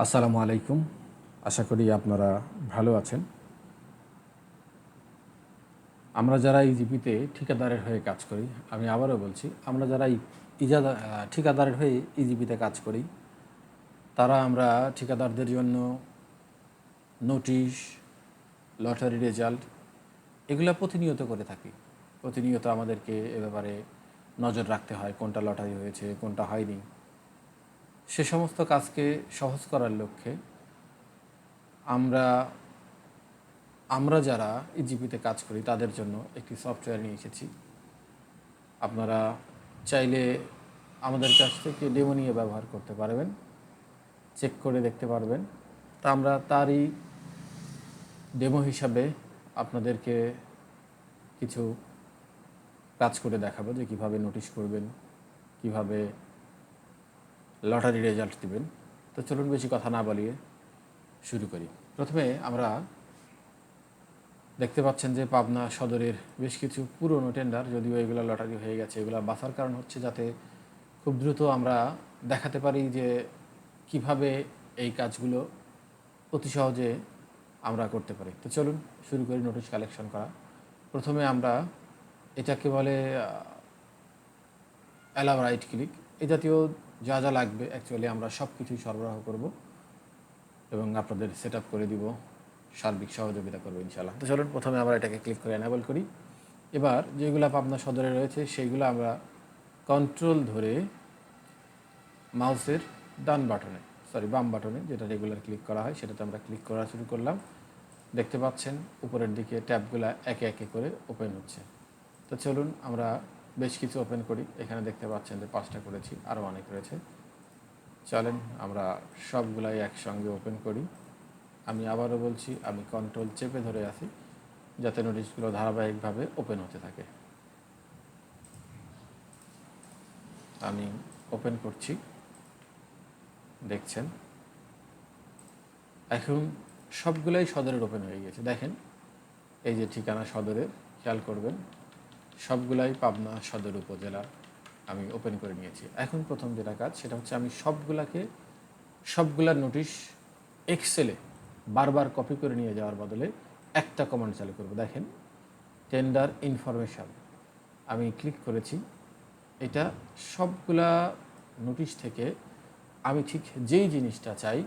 আসসালামু আলাইকুম। আশা করি আপনারা ভালো আছেন। আমরা যারা ইজিপিতে ঠিকাদারের হয়ে কাজ করি, আমি আবারও বলছি, আমরা যারা ঠিকাদারের হয়ে ইজিপিতে কাজ করি, তারা আমরা ঠিকাদারদের জন্য নোটিশ, লটারি রেজাল্ট এগুলো প্রতিনিয়ত করে থাকি। প্রতিনিয়ত আমাদেরকে এ ব্যাপারে নজর রাখতে হয়, কোনটা লটারি হয়েছে, কোনটা হয়নি। সে সমস্ত কাজকে সহজ করার লক্ষ্যে আমরা আমরা যারা ইজিপিতে কাজ করি তাদের জন্য একটি সফটওয়্যার নিয়ে এসেছি। আপনারা চাইলে আমাদের কাছ থেকে ডেমো নিয়ে ব্যবহার করতে পারবেন, চেক করে দেখতে পারবেন। তা আমরা তারই ডেমো হিসাবে আপনাদেরকে কিছু কাজ করে দেখাবো যে কীভাবে নোটিশ করবেন, কিভাবে লটারি রেজাল্ট দিবেন। তো চলুন বেশি কথা না বলিয়ে শুরু করি। প্রথমে আমরা দেখতে পাচ্ছেন যে পাবনা সদরের বেশ কিছু পুরনো টেন্ডার, যদিও এগুলো লটারি হয়ে গেছে, এগুলো বাছার কারণ হচ্ছে যাতে খুব দ্রুত আমরা দেখাতে পারি যে কিভাবে এই কাজগুলো অতি সহজে আমরা করতে পারি। তো চলুন শুরু করি নোটিশ কালেকশন করা। প্রথমে আমরা এটাকে বলে অ্যালাউ রাইট ক্লিক, এই জাতীয় যা যা লাগবে অ্যাকচুয়ালি আমরা সব কিছুই সরবরাহ করব এবং আপনাদের সেট আপ করে দিব, সার্বিক সহযোগিতা করবো ইনশাআল্লাহ। তো চলুন প্রথমে আমরা এটাকে ক্লিক করে এনেবল করি। এবার যেগুলো পাবনা সদরে রয়েছে সেইগুলো আমরা কন্ট্রোল ধরে মাউসের বাম বাটনে, যেটা রেগুলার ক্লিক করা হয়, সেটাতে আমরা ক্লিক করা শুরু করলাম। দেখতে পাচ্ছেন উপরের দিকে ট্যাবগুলো একে একে করে ওপেন হচ্ছে। তো চলুন আমরা বেশ কিছু ওপেন করি। এখানে দেখতে পাচ্ছেন যে 5টা করেছি, আরও অনেক রয়েছে। চলেন আমরা সবগুলাই একসঙ্গে ওপেন করি। আমি আবারও বলছি, আমি কন্ট্রোল চেপে ধরে আছি যাতে নোটিশগুলো ধারাবাহিকভাবে ওপেন হতে থাকে। আমি ওপেন করছি, দেখছেন এখন সবগুলাই সদরের ওপেন হয়ে গেছে। দেখেন এই যে ঠিকানা সদরের, খেয়াল করবেন সবগুলাই পাবনা সদর উপজেলার আমি ওপেন করে নিয়েছি। এখন প্রথম যেটা কাজ সেটা হচ্ছে আমি সবগুলার নোটিশ এক্সেলে বারবার কপি করে নিয়ে যাওয়ার বদলে একটা কমান্ড চালু করব। দেখেন টেন্ডার ইনফরমেশন আমি ক্লিক করেছি। এটা সবগুলা নোটিশ থেকে আমি ঠিক যেই জিনিসটা চাই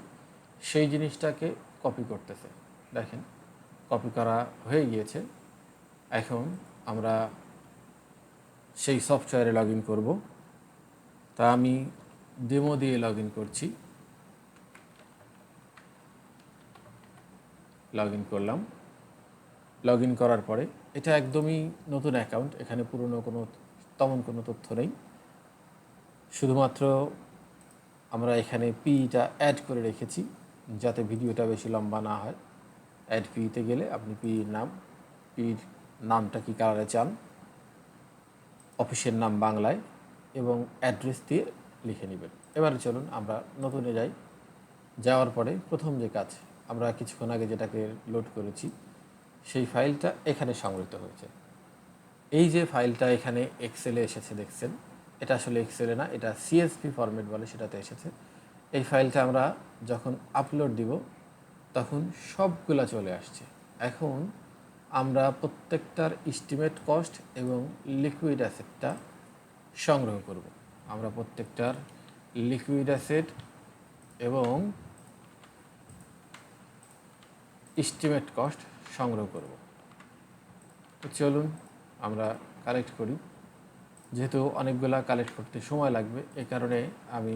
সেই জিনিসটাকে কপি করতেছে। দেখেন কপি করা হয়ে গিয়েছে। এখন আমরা সেই সফটওয়্যারে লগ ইন করবো। তা আমি ডেমো দিয়ে লগ ইন করছি। লগ ইন করলাম। লগ ইন করার পরে এটা একদমই নতুন অ্যাকাউন্ট, এখানে পুরনো তেমন কোনো তথ্য নেই। শুধুমাত্র আমরা এখানে পিটা অ্যাড করে রেখেছি যাতে ভিডিওটা বেশি লম্বা না হয়। অ্যাড পিতে গেলে আপনি পির নামটা কী কালারে চান, অফিসের নাম বাংলায় এবং অ্যাড্রেস দিয়ে লিখে নেবেন। এবারে চলুন আমরা নতুনে যাই। যাওয়ার পরে প্রথম যে কাজ, আমরা কিছুক্ষণ আগে যেটাকে লোড করেছি সেই ফাইলটা এখানে সংগৃহীত হয়েছে। এই যে ফাইলটা এখানে এক্সেলে এসেছে দেখছেন, এটা আসলে এক্সেলে না, এটা সিএসভি ফরম্যাট বলে, সেটাতে এসেছে। এই ফাইলটা আমরা যখন আপলোড দিব তখন সবগুলা চলে আসছে। এখন আমরা প্রত্যেকটার এস্টিমেট কস্ট এবং লিকুইড অ্যাসেটটা সংগ্রহ করব। আমরা প্রত্যেকটার লিকুইড অ্যাসেট এবং এস্টিমেট কস্ট সংগ্রহ করব। তো চলুন আমরা কালেক্ট করি। যেহেতু অনেকগুলা কালেক্ট করতে সময় লাগবে, এ কারণে আমি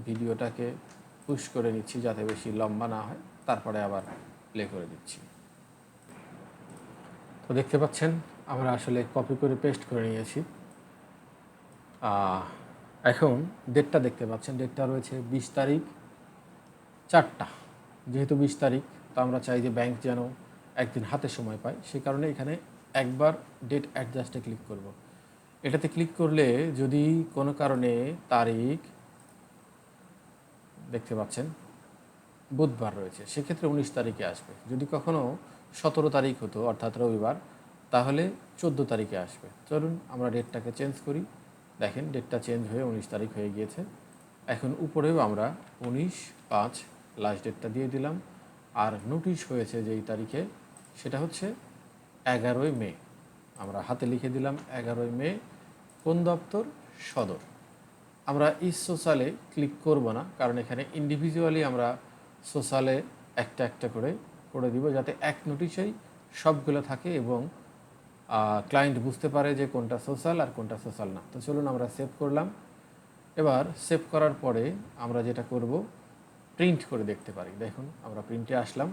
ভিডিওটাকে পুশ করে নিচ্ছি যাতে বেশি লম্বা না হয়, তারপরে আবার প্লে করে দিচ্ছি। তো দেখতে পাচ্ছেন আমরা আসলে কপি করে পেস্ট করে নিয়েছি। এখন ডেটটা দেখতে পাচ্ছেন, ডেটটা রয়েছে 20 তারিখ 4টা। যেহেতু 20 তারিখ, তো আমরা চাই যে ব্যাংক যেন একদিন হাতে সময় পায়, সেই কারণে এখানে একবার ডেট অ্যাডজাস্টে ক্লিক করব। এটাতে ক্লিক করলে যদি কোনো কারণে তারিখ দেখতে পাচ্ছেন বুধবার রয়েছে, সেক্ষেত্রে 19 তারিখে আসবে। যদি কখনও 17 তারিখ হতো অর্থাৎ রবিবার, তাহলে 14 তারিখে আসবে। চলুন আমরা ডেটটাকে চেঞ্জ করি। দেখেন ডেটটা চেঞ্জ হয়ে 19 তারিখ হয়ে গিয়েছে। এখন উপরেও আমরা 19/5 লাস্ট ডেটটা দিয়ে দিলাম। আর নোটিশ হয়েছে যেই তারিখে সেটা হচ্ছে 11ই মে। আমরা হাতে লিখে দিলাম 11ই মে। কোন দপ্তর? সদর। আমরা এই সোশ্যালে ক্লিক করব না, কারণ এখানে ইন্ডিভিজুয়ালি আমরা সোশ্যালে একটা একটা করে করে দিব, যাতে এক নোটিশেই সবগুলো থাকে এবং ক্লায়েন্ট বুঝতে পারে যে কোনটা সোশ্যাল আর কোনটা সোশ্যাল না। তো চলুন আমরা সেভ করলাম। এবার সেভ করার পরে আমরা যেটা করব, প্রিন্ট করে দেখতে পারি। দেখুন আমরা প্রিন্টে আসলাম,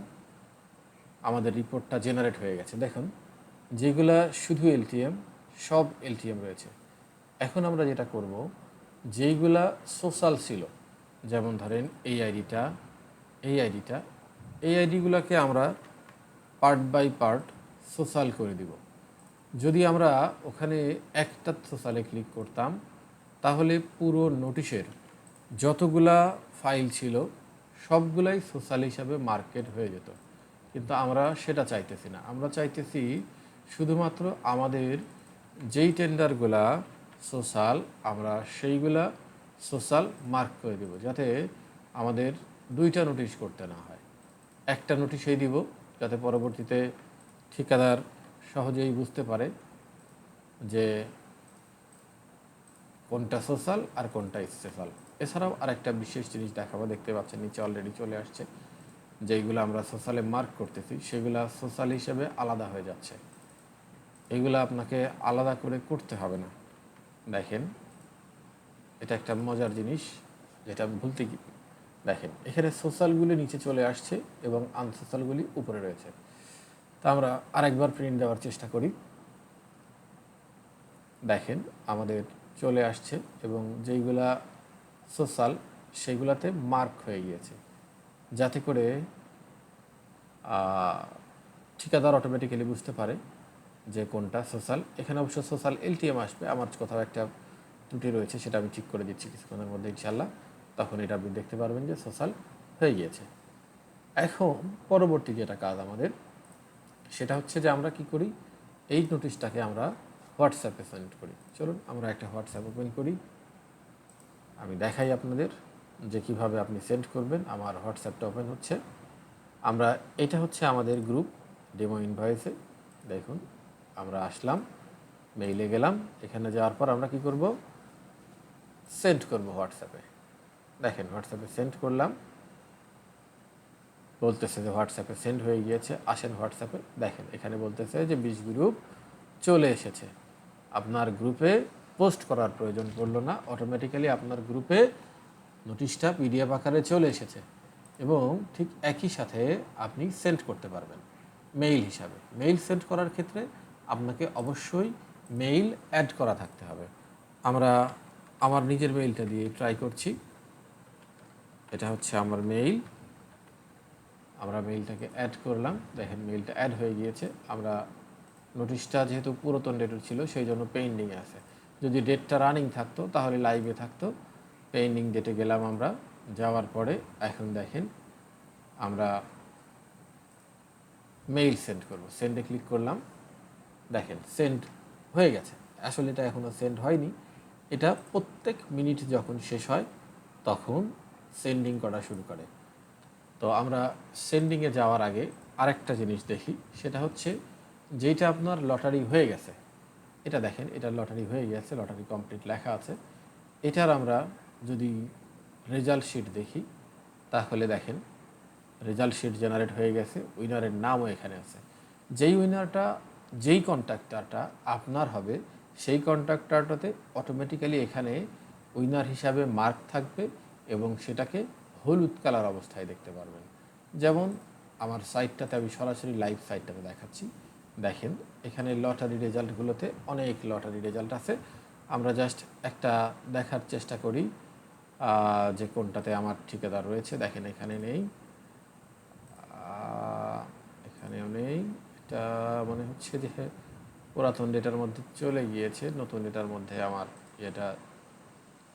আমাদের রিপোর্টটা জেনারেট হয়ে গেছে। দেখুন যেগুলা শুধু এলটিএম, সব এলটিএম রয়েছে। এখন আমরা যেটা করব, যেইগুলা সোশ্যাল ছিল, যেমন ধরেন এই আইডিটা, এই আইডিটা, এই আইডিগুলোকে আমরা পার্ট বাই পার্ট সোশ্যাল করে দিব। যদি আমরা ওখানে একটা সোশ্যালে ক্লিক করতাম, তাহলে পুরো নোটিশের যতগুলা ফাইল ছিল সবগুলাই সোশ্যাল হিসাবে মার্কেট হয়ে যেত। কিন্তু আমরা সেটা চাইতেছি না। আমরা চাইতেছি শুধুমাত্র আমাদের যেই টেন্ডারগুলা সোশ্যাল, আমরা সেইগুলা সোশ্যাল মার্ক করে দেব, যাতে আমাদের দুইটা নোটিশ করতে না হয়। একটা নোটিশই দিব, যাতে পরবর্তীতে ঠিকাদার সহজেই বুঝতে পারে যে কোনটা সোশ্যাল আর কোনটা স্পেশাল। এছাড়াও আরেকটা বিশেষ জিনিস দেখাবো, দেখতে পাচ্ছেন নিচে অলরেডি চলে আসছে। যেইগুলো আমরা সোশ্যালে মার্ক করতেছি সেগুলো সোশ্যাল হিসেবে আলাদা হয়ে যাচ্ছে। এগুলো আপনাকে আলাদা করে করতে হবে না। দেখেন এটা একটা মজার জিনিস, যেটা ভুলতে কি, দেখেন এখানে সোশ্যালগুলি নিচে চলে আসছে এবং আনসোশ্যালগুলি উপরে রয়েছে। তা আমরা আরেকবার প্রিন্ট দেওয়ার চেষ্টা করি। দেখেন আমাদের চলে আসছে এবং যেইগুলা সোশ্যাল সেইগুলাতে মার্ক হয়ে গিয়েছে, যাতে করে ঠিকাদার অটোমেটিক্যালি বুঝতে পারে যে কোনটা সোশ্যাল। এখানে অবশ্য সোশ্যাল এলটিএম আসবে, আমার কোথাও একটা ত্রুটি রয়েছে, সেটা আমি ঠিক করে দিচ্ছি কিছুক্ষণের মধ্যে ইনশাল্লাহ। তখন এটা আপনি দেখতে পারবেন যে সোশ্যাল হয়ে গিয়েছে। এখন পরবর্তী যেটা কাজ আমাদের, সেটা হচ্ছে যে আমরা কি করি, এই নোটিশটাকে আমরা হোয়াটসঅ্যাপে সেন্ড করি। চলুন আমরা একটা হোয়াটসঅ্যাপ ওপেন করি, আমি দেখাই আপনাদের যে কিভাবে আপনি সেন্ড করবেন। আমার হোয়াটসঅ্যাপটা ওপেন হচ্ছে। আমরা এটা হচ্ছে আমাদের গ্রুপ ডেমো ইনভয়েসে। দেখুন আমরা আসলাম, মেইলে গেলাম, এখানে যাওয়ার পর আমরা কি করব, সেন্ড করব হোয়াটসঅ্যাপে। দেখেন হোয়াটসঅ্যাপে সেন্ড করলাম, বলতেছে যে হোয়াটসঅ্যাপে সেন্ড হয়ে গিয়েছে, আসেন হোয়াটসঅ্যাপে। দেখেন এখানে বলতেছে যে 20 গ্রুপ চলে এসেছে। আপনার গ্রুপে পোস্ট করার প্রয়োজন পড়লো না, অটোমেটিক্যালি আপনার গ্রুপে নোটিশটা পিডিএফ আকারে চলে এসেছে এবং ঠিক একই সাথে আপনি সেন্ড করতে পারবেন মেইল হিসাবে। মেইল সেন্ড করার ক্ষেত্রে আপনাকে অবশ্যই মেইল অ্যাড করা থাকতে হবে। আমরা আমার নিজের মেইলটা দিয়ে ট্রাই করছি। এটা হচ্ছে আমার মেইল, আমরা মেইলটাকে অ্যাড করলাম। দেখেন মেইলটা অ্যাড হয়ে গিয়েছে। আমরা নোটিশটা যেহেতু পুরাতন ডেটের ছিল সেই জন্য পেন্ডিংয়ে আছে। যদি ডেটটা রানিং থাকতো তাহলে লাইভে থাকতো। পেন্ডিং ডেটে গেলাম আমরা, যাওয়ার পরে এখন দেখেন আমরা মেইল সেন্ড করব। সেন্ডে ক্লিক করলাম, দেখেন সেন্ড হয়ে গেছে। আসলে এটা এখনও সেন্ড হয়নি, এটা প্রত্যেক মিনিট যখন শেষ হয় তখন সেন্ডিং করা শুরু করে। তো আমরা সেন্ডিংয়ে যাওয়ার আগে আরেকটা জিনিস দেখি, সেটা হচ্ছে যেটা আপনার লটারি হয়ে গেছে, এটা দেখেন এটা লটারি হয়ে গেছে, লটারি কমপ্লিট লেখা আছে। এটার আমরা যদি রেজাল্ট শিট দেখি তাহলে দেখেন রেজাল্ট শিট জেনারেট হয়ে গেছে, উইনারের নামও এখানে আছে। যেই উইনারটা, যেই কন্ট্রাক্টরটা আপনার হবে সেই কন্ট্রাক্টরটাতে অটোমেটিক্যালি এখানে উইনার হিসাবে মার্ক থাকবে এবং সেটাকে হলুদ কালার অবস্থায় দেখতে পারবেন। যেমন আমার সাইটটাতে আমি সরাসরি লাইভ সাইটটাতে দেখাচ্ছি। দেখেন এখানে লটারি রেজাল্টগুলোতে অনেক লটারি রেজাল্ট আছে। আমরা জাস্ট একটা দেখার চেষ্টা করি যে কোনটাতে আমার ঠিকাদার রয়েছে। দেখেন এখানে নেই, এখানেও নেই। এটা মনে হচ্ছে যে পুরাতন ডেটার মধ্যে চলে গিয়েছে, নতুন ডেটার মধ্যে আমার এটা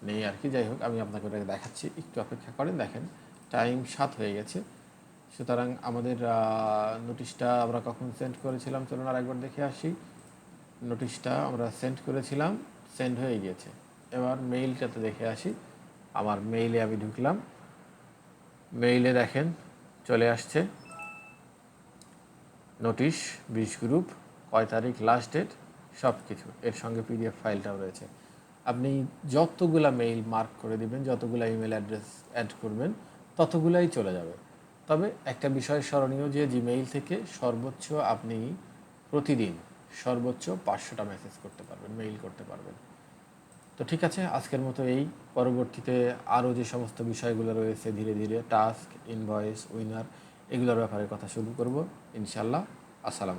নেই আর কি। যাই হোক আমি আপনাকে ওটাকে দেখাচ্ছি, একটু অপেক্ষা করেন। দেখেন টাইম 7 হয়ে গেছে। সুতরাং আমাদের নোটিশটা আমরা কখন সেন্ড করেছিলাম চলুন আর একবার দেখে আসি। নোটিশটা আমরা সেন্ড করেছিলাম, সেন্ড হয়ে গিয়েছে। এবার মেইলটাতে দেখে আসি। আমার মেইলে আমি ঢুকলাম, মেইলে দেখেন চলে আসছে নোটিশ 20 গ্রুপ, কয় তারিখ লাস্ট ডেট, সব কিছু এর সঙ্গে পিডিএফ ফাইলটাও রয়েছে। আপনি যতগুলা মেইল মার্ক করে দিবেন, যতগুলা ইমেল অ্যাড্রেস অ্যাড করবেন, ততগুলাই চলে যাবে। তবে একটা বিষয় স্মরণীয় যে জিমেইল থেকে সর্বোচ্চ আপনি প্রতিদিন সর্বোচ্চ 500টা মেসেজ করতে পারবেন, মেইল করতে পারবেন। তো ঠিক আছে, আজকের মতো এই। পরবর্তীতে আরও যে সমস্ত বিষয়গুলো রয়েছে ধীরে ধীরে টাস্ক, ইনভয়েস, উইনার, এগুলোর ব্যাপারে কথা শুরু করব ইনশাল্লাহ। আসসালাম।